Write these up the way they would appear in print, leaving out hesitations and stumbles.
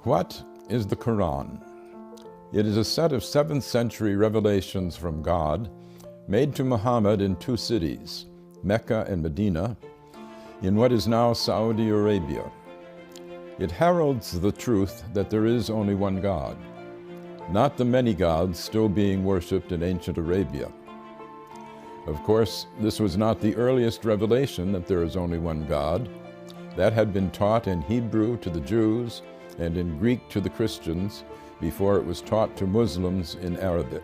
What is the Quran? It is a set of 7th century revelations from God made to Muhammad in 2 cities, Mecca and Medina, in what is now Saudi Arabia. It heralds the truth that there is only one God, not the many gods still being worshipped in ancient Arabia. Of course, this was not the earliest revelation that there is only one God. That had been taught in Hebrew to the Jews and in Greek to the Christians before it was taught to Muslims in Arabic.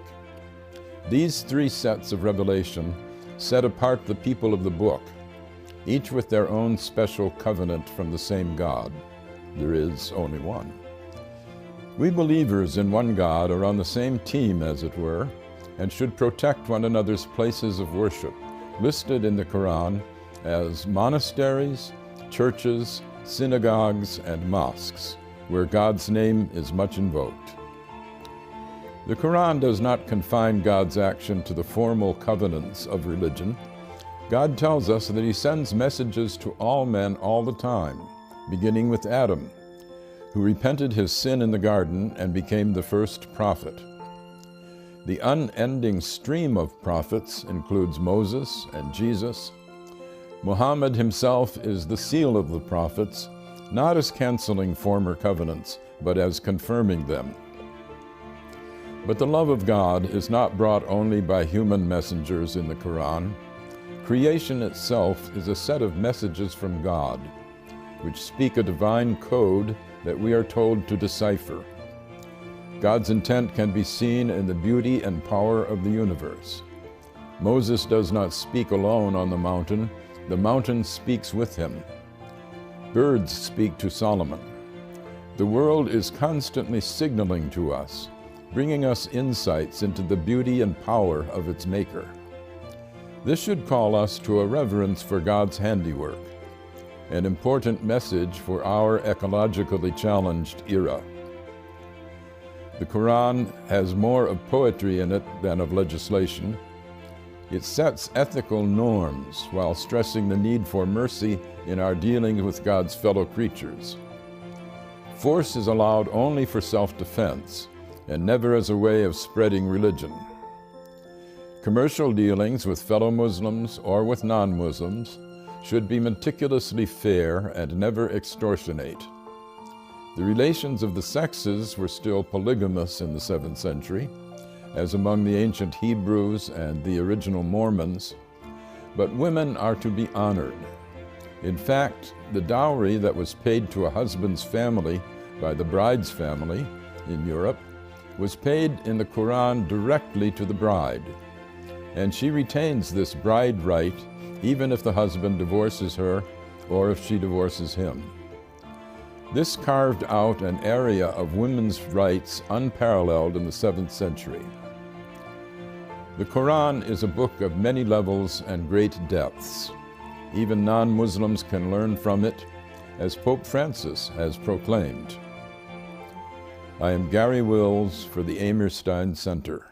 These 3 sets of revelation set apart the people of the book, each with their own special covenant from the same God. There is only one. We believers in one God are on the same team, as it were, and should protect one another's places of worship, listed in the Quran as monasteries, churches, synagogues, and mosques, where God's name is much invoked. The Quran does not confine God's action to the formal covenants of religion. God tells us that He sends messages to all men all the time, beginning with Adam, who repented his sin in the garden and became the first prophet. The unending stream of prophets includes Moses and Jesus. Muhammad himself is the seal of the prophets, not as canceling former covenants, but as confirming them. But the love of God is not brought only by human messengers in the Quran. Creation itself is a set of messages from God, which speak a divine code that we are told to decipher. God's intent can be seen in the beauty and power of the universe. Moses does not speak alone on the mountain speaks with him. Birds speak to Solomon. The world is constantly signaling to us, bringing us insights into the beauty and power of its maker. This should call us to a reverence for God's handiwork, an important message for our ecologically challenged era. The Quran has more of poetry in it than of legislation. It sets ethical norms while stressing the need for mercy in our dealings with God's fellow creatures. Force is allowed only for self-defense and never as a way of spreading religion. Commercial dealings with fellow Muslims or with non-Muslims should be meticulously fair and never extortionate. The relations of the sexes were still polygamous in the 7th century, as among the ancient Hebrews and the original Mormons, but women are to be honored. In fact, the dowry that was paid to a husband's family by the bride's family in Europe was paid in the Quran directly to the bride, and she retains this bride right even if the husband divorces her or if she divorces him. This carved out an area of women's rights unparalleled in the 7th century. The Quran is a book of many levels and great depths. Even non-Muslims can learn from it, as Pope Francis has proclaimed. I am Gary Wills for the Amir Stein Center.